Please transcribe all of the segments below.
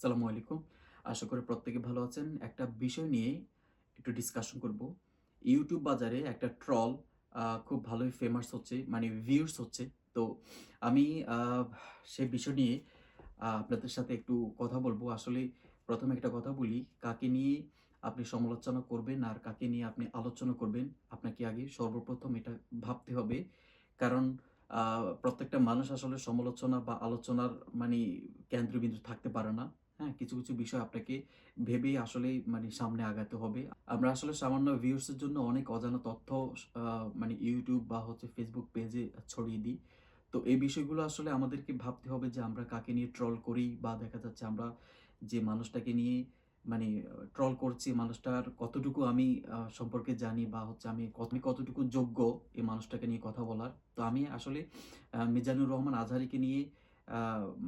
আসসালামু আলাইকুম। আশা করি প্রত্যেকে ভালো আছেন। একটা বিষয় নিয়ে একটু ডিসকাশন করব। YouTube বাজারে একটা ট্রল খুব ভালোই ফেমাস হচ্ছে, মানে ভিউজ হচ্ছে। তো আমি আ সেই বিষয় নিয়ে আপনাদের সাথে একটু কথা বলব। আসলে ১ম এ একটা কথা বলি, কাকে নিয়ে আপনি সমালোচনা করবেন আর কাকে নিয়ে আপনি আলোচনা করবেন, আপনাকে আগে সর্বপ্রথম এটা ভাবতে হবে। কারণ আ প্রত্যেকটা মানুষ আসলে সমালোচনা বা আলোচনার মানে কেন্দ্রবিন্দু থাকতে পারে না। হ্যাঁ? কিছু, কিছু বিষয় আপনাকে ভেবেই আসলেই মানে সামনে আগাতে হবে। আমরা আসলে সামান্য ভিউজ এর জন্য অনেক অজানা তথ্য আ মানে YouTube বা Facebook পেজে ছড়িয়ে দিই। তো এই বিষয়গুলো আসলে আমাদেরকে ভাবতে হবে যে আমরা কাকে নিয়ে ট্রল করি বা দেখা যাচ্ছে আমরা যে মানুষটাকে নিয়ে মানে ট্রল করছি, মানুষটার কতটুকু আমি সম্পর্কে জানি বা আমি কতটুকু যোগ্য এই মানুষটাকে নিয়ে কথা বলার। তো আমি আসলে মিজানুর রহমান আজহারীকে নিয়ে আ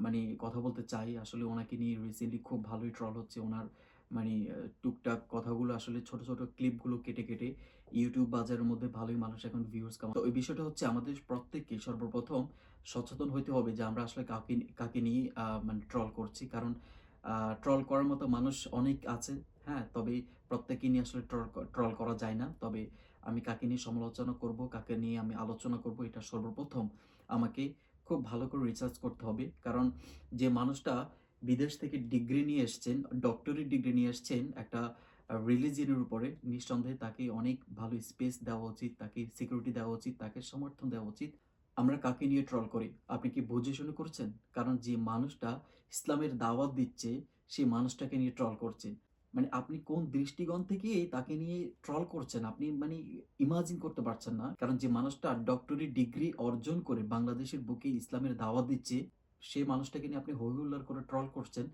মানে কথা বলতে চাই। আসলে উনাকে নিয়ে রিসেন্টলি খুব ভালোই ট্রল হচ্ছে। উনার মানে টুকটাক কথাগুলো আসলে ছোট, ছোট ক্লিপগুলো কেটে, কেটে YouTube বাজারের মধ্যে ভালোই মানুষ এখন ভিউজ কামায়। তো এই বিষয়টা হচ্ছে আমাদের প্রত্যেককে সর্বপ্রথম সচেতন হইতে হবে যে আমরা আসলে কাকে কাকে নিয়ে মানে ট্রল করছি। কারণ আ ট্রল করার মতো মানুষ অনেক আছে, হ্যাঁ? তবে প্রত্যেককে নিয়ে আসলে ট্রল করা যায় না। তবে আমি কাকে নিয়ে সমালোচনা করব, কাকে নিয়ে আমি আলোচনা করব, এটা সর্বপ্রথম আমাকে খুব ভালো করে রিসার্চ করতে হবে। কারণ যে মানুষটা বিদেশ থেকে ডিগ্রি নিয়ে এসছেন, ডক্টরেট ডিগ্রি নিয়ে এসছেন একটা রিলিজিয়ন এর উপরে, নিঃসন্দেহে তাকে অনেক ভালো স্পেস দেওয়া উচিত, তাকে সিকিউরিটি দেওয়া উচিত, তাকে সমর্থন দেওয়া উচিত। আমরা কাকে নিয়ে ট্রল করি? আপনি কি বুঝে শুনে করছেন? কারণ যে মানুষটা ইসলামের দাওয়াত দিচ্ছে, সেই মানুষটাকে নিয়ে ট্রল করছেন। মানে আপনি কোন দৃষ্টিকোণ থেকে তাকে নিয়ে ট্রল করছেন, আপনি মানে ইমাজিন করতে পারছেন না। কারণ যে মানুষটা ডক্টরি ডিগ্রি অর্জন করে বাংলাদেশের বুকে ইসলামের দাওয়াত দিচ্ছে, সেই মানুষটাকে নিয়ে আপনি হৈ হুল্লোড় করে ট্রল করছেন।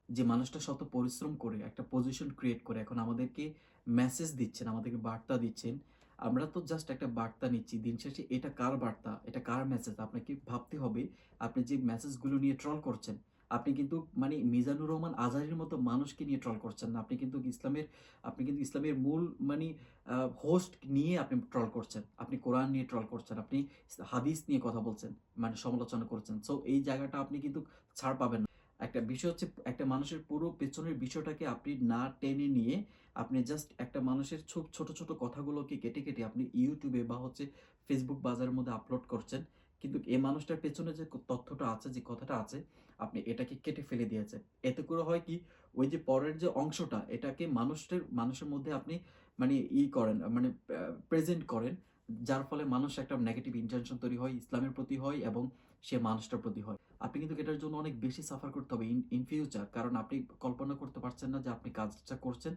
যে মানুষটা শত পরিশ্রম করে একটা পজিশন ক্রিয়েট করে এখন আমাদেরকে মেসেজ দিচ্ছেন, আমাদেরকে বার্তা দিচ্ছেন। আমরা তো জাস্ট একটা বার্তা নিচ্ছি। দিন শেষে এটা কার বার্তা? এটা কার মেসেজ? আপনাকে ভাবতে হবে, আপনি যে মেসেজগুলো নিয়ে ট্রল করছেন, আপনি কিন্তু মানে মিজানুর রহমান আজহারীর মতো মানুষকে নিয়ে ট্রল করছেন না। আপনি কিন্তু ইসলামের মূল মানি হোস্ট নিয়ে আপনি ট্রল করছেন। আপনি কোরআন নিয়ে ট্রল করছেন। আপনি হাদিস নিয়ে কথা বলছেন, মানে সমালোচনা করছেন। সো এই জায়গাটা আপনি কিন্তু ছাড় পাবেন না। একটা বিষয় হচ্ছে একটা মানুষের পুরো পেছনের বিষয়টাকে আপনি না টেনে নিয়ে আপনি জাস্ট একটা মানুষের ছোট, ছোট কথাগুলোকে কেটে, কেটে আপনি YouTube এ বা Facebook বাজারের মধ্যে আপলোড করছেন। কিন্তু এই মানুষটার পেছনে যে তথ্যটা আছে, যে কথাটা আছে, আপনি এটাকে কেটে ফেলে দিয়েছেন। এতে করে হয় কি? ওই যে পরের যে অংশটা, এটাকে মানুষের মধ্যে আপনি মানে করেন, মানে প্রেজেন্ট করেন। যার ফলে মানুষ একটা নেগেটিভ ইনটেনশন তৈরি হয়, ইসলামের প্রতি হয় এবং সে মানুষটার প্রতি হয়। আপনি কিন্তু এটার জন্য অনেক বেশি সাফার করতে হবে ইন ফিউচার। কারণ আপনি কল্পনা করতে পারছেন না যে আপনি কাজটা করছেন।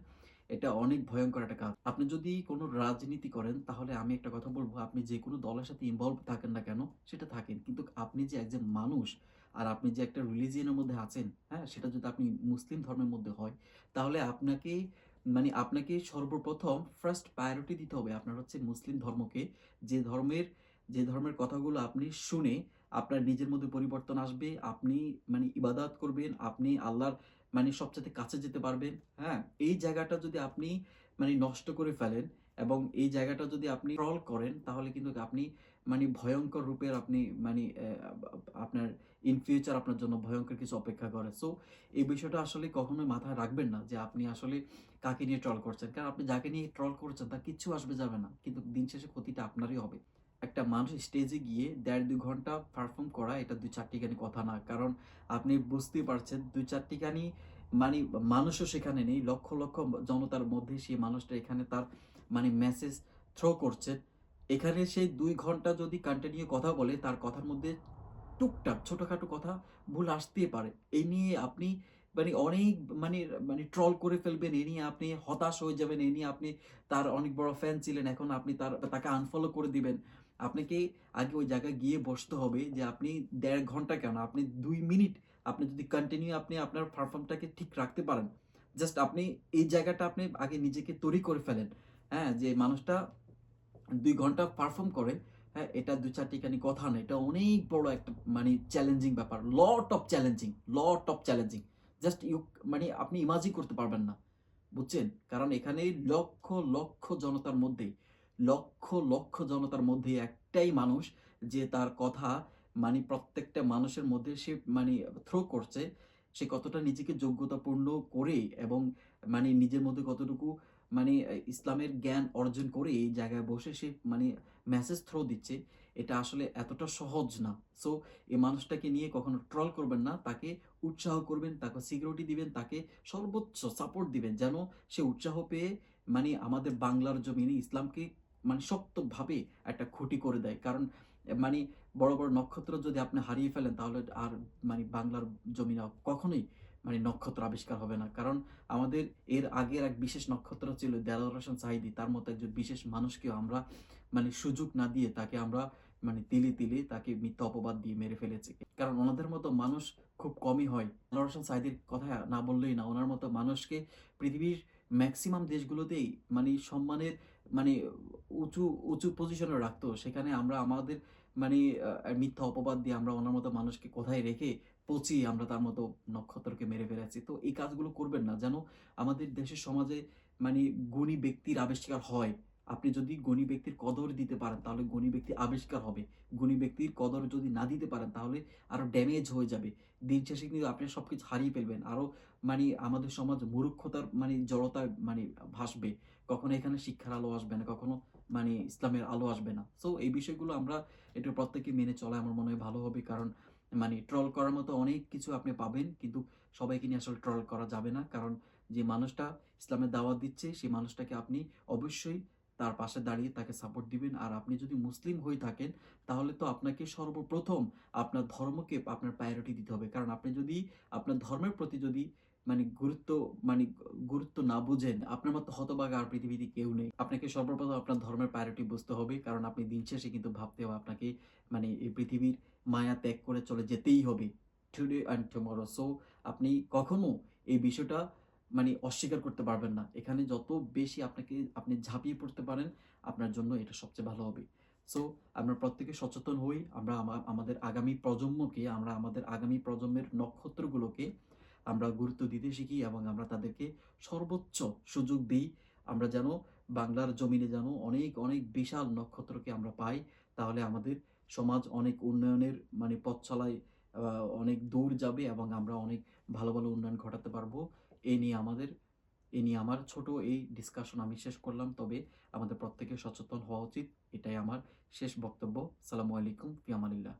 এটা অনেক ভয়ংকর একটা কাজ। আপনি যদি কোন রাজনীতি করেন তাহলে আমি একটা কথা বলব, আপনি যেকোনো দলের সাথে ইনভলভ থাকেন না কেন, সেটা থাকেন। কিন্তু আপনি যে একজন মানুষ আর আপনি যে একটা রিলিজিয়ন এর মধ্যে আছেন, হ্যাঁ? সেটা যদি আপনি মুসলিম ধর্মের মধ্যে হয়, তাহলে আপনাকে সর্বপ্রথম ফার্স্ট প্রায়োরিটি দিতে হবে আপনার হচ্ছে মুসলিম ধর্মকে। যে ধর্মের যে ধর্মের কথাগুলো আপনি শুনে আপনার নিজের মধ্যে পরিবর্তন আসবে। আপনি মানে ইবাদত করবেন, আপনি আল্লাহর মানে সবচাইতে কাছে যেতে পারবেন, হ্যাঁ? এই জায়গাটা যদি আপনি মানে নষ্ট করে ফেলেন এবং এই জায়গাটা যদি আপনি ট্রল করেন, তাহলে কিন্তু আপনি মানে ভয়ংকর রূপের আপনি মানে আপনার ইন ফিউচার আপনার জন্য ভয়ংকর কিছু অপেক্ষা করে। সো এই বিষয়টা আসলে কখনোই মাথায় রাখবেন না যে আপনি আসলে কাকে নিয়ে ট্রল করছেন। কারণ আপনি যাকে নিয়ে ট্রল করছেন তার কিচ্ছু আসবে যাবে না। কিন্তু দিন শেষে ক্ষতিটা আপনারই হবে। একটা মানুষ স্টেজে গিয়ে ১.৫-২ ঘন্টা পারফর্ম করা এটা ২-৪ টিখানি কথা না। কারণ আপনি বুঝতেই পারছেন ২-৪ টিখানি মানে মানুষও সেখানে নেই। লক্ষ, লক্ষ জনতার মধ্যে সেই মানুষটা এখানে তার মানে মেসেজ থ্রো করছেন। এখানে সে ২ ঘন্টা যদি কন্টিনিউ কথা বলে, তার কথার মধ্যে টুকটাক ছোটখাটো কথা ভুল আসতেই পারে। এই নিয়ে আপনি মানে অনেক মানে মানে ট্রল করে ফেলবেন, এ নিয়ে আপনি হতাশ হয়ে যাবেন, এ নিয়ে আপনি তার অনেক বড় ফ্যান ছিলেন, এখন আপনি তাকে আনফলো করে দিবেন। আপনাকে আগে ওই জায়গায় গিয়ে বসতে হবে যে আপনি ১.৫ ঘন্টা কেন, আপনি ২ মিনিট আপনি যদি কন্টিনিউ আপনি আপনার পারফর্মটাকে ঠিক রাখতে পারেন। জাস্ট আপনি এই জায়গাটা আপনি আগে নিজেকে তৈরি করে ফেলেন। হ্যাঁ? যে মানুষটা ২ ঘন্টা পারফর্ম করে, হ্যাঁ? এটা ২-৪ টিখানি কথা না। এটা অনেক বড় একটা মানে চ্যালেঞ্জিং ব্যাপার। Lot of challenging. জাস্ট মানে আপনি ইমাজিন করতে পারবেন না। বুঝছেন? কারণ এখানে লক্ষ, লক্ষ জনতার মধ্যে, লক্ষ, লক্ষ জনতার মধ্যে একটাই মানুষ যে তার কথা মানে প্রত্যেকটা মানুষের মধ্যে সে মানে থ্রো করছে। সে কতটা নিজেকে যোগ্যতাপূর্ণ করে এবং মানে নিজের মধ্যে কতটুকু মানে ইসলামের জ্ঞান অর্জন করে এই জায়গায় বসে সে মানে মেসেজ থ্রো দিচ্ছে, এটা আসলে এতটা সহজ না। সো এই মানুষটাকে নিয়ে কখনো ট্রল করবেন না। তাকে উৎসাহ করবেন, তাকে সিকিউরিটি দিবেন, তাকে সর্বোচ্চ সাপোর্ট দিবেন যেন সে উৎসাহ পেয়ে মানে আমাদের বাংলার জমিনে ইসলামকে মানে শক্তভাবে একটা খুঁটি করে দেয়। কারণ মানে বড়, বড় নক্ষত্র যদি আপনি হারিয়ে ফেলেন তাহলে আর মানে বাংলার জমিনে কখনোই মানে নক্ষত্র আবিষ্কার হবে না। কারণ আমাদের এর আগের এক বিশেষ নক্ষত্র ছিল দেলোয়ার হোসেন সাঈদী। তার মতো একজন বিশেষ মানুষকেও আমরা মানে সুযোগ না দিয়ে তাকে আমরা মানে তিলে, তিলে তাকে মিথ্যা অপবাদ দিয়ে মেরে ফেলেছি। কারণ ওনাদের মতো মানুষ খুব কমই হয়। দেলোয়ার হোসেন সাঈদীর কথা না বললেই না। উনার মতো মানুষকে পৃথিবীর মেক্সিমাম দেশগুলোতেই মানে সম্মানের মানে উঁচু, উঁচু পজিশনে রাখতো। সেখানে আমরা আমাদের মানে মিথ্যা অপবাদ দিয়ে আমরা ওনার মতো মানুষকে কোথায় রেখে পচিয়ে আমরা তার মতো নক্ষত্রকে মেরে ফেলেছি। তো এই কাজগুলো করবেন না। যেন আমাদের দেশের সমাজে মানে গুণী ব্যক্তির আবিষ্কার হয়। আপনি যদি গুণী ব্যক্তির কদর দিতে পারেন তাহলে গুণী ব্যক্তি আবিষ্কার হবে। গুণী ব্যক্তির কদর যদি না দিতে পারেন তাহলে আরো ড্যামেজ হয়ে যাবে। দিন শেষে কিন্তু আপনি সবকিছু হারিয়ে ফেলবেন। আরো মানে আমাদের সমাজ মূর্খতার মানে জড়তায় মানে ভাসবে। কখনো এখানে শিক্ষার আলো আসবে না, কখনো মানে ইসলামের আলো আসবে না। সো এই বিষয়গুলো আমরা একটু প্রত্যেকে মেনে চলা আমার মনে হয় ভালো হবে। কারণ মানে ট্রল করার মতো অনেক কিছু আপনি পাবেন। কিন্তু সবাইকে নিয়ে আসলে ট্রল করা যাবে না। কারণ যে মানুষটা ইসলামের দাওয়াত দিচ্ছে সেই মানুষটাকে আপনি অবশ্যই তার পাশে দাঁড়িয়ে তাকে সাপোর্ট দিবেন। আর আপনি যদি মুসলিম হয়ে থাকেন তাহলে তো আপনাকে সর্বপ্রথম আপনার ধর্মকে আপনার প্রায়োরিটি দিতে হবে। কারণ আপনি যদি আপনার ধর্মের প্রতি যদি মানে মানে গুরুত্ব না বুঝেন, আপনার মতো হতভাগা আর পৃথিবীতে কেউ নেই। আপনাকে সর্বপ্রথম আপনার ধর্মের প্রায়োরিটি বুঝতে হবে। কারণ আপনি দিন শেষে কিন্তু ভাবতে হবে আপনাকে মানে এই পৃথিবীর মায়া ত্যাগ করে চলে যেতেই হবে। Today and tomorrow. সো আপনি কখনো এই বিষয়টা মানে অস্বীকার করতে পারবেন না। এখানে যত বেশি আপনি ঝাঁপিয়ে পড়তে পারেন, আপনার জন্য এটা সবচেয়ে ভালো হবে। সো আমরা প্রত্যেকে সচেতন হই। আমরা আমাদের আগামী প্রজন্মকে, আমরা আমাদের আগামী প্রজন্মের নক্ষত্রগুলোকে আমরা গুরুত্ব দিতে শিখি এবং আমরা তাদেরকে সর্বোচ্চ সুযোগ দিই। আমরা যেন বাংলার জমিনে যেন অনেক, অনেক বিশাল নক্ষত্রকে আমরা পাই। তাহলে আমাদের সমাজ অনেক উন্নয়নের মানে পথ চলায় অনেক দূর যাবে এবং আমরা অনেক ভালো, ভালো উন্নয়ন ঘটাতে পারবো। এই নিয়ে আমাদের এই নিয়ে আমার ছোট এই ডিসকাশন আমি শেষ করলাম। তবে আমাদের প্রত্যেকের সচেতন হওয়া উচিত। এটাই আমার শেষ বক্তব্য। আসসালামু আলাইকুম। ফি আমানিল্লাহ।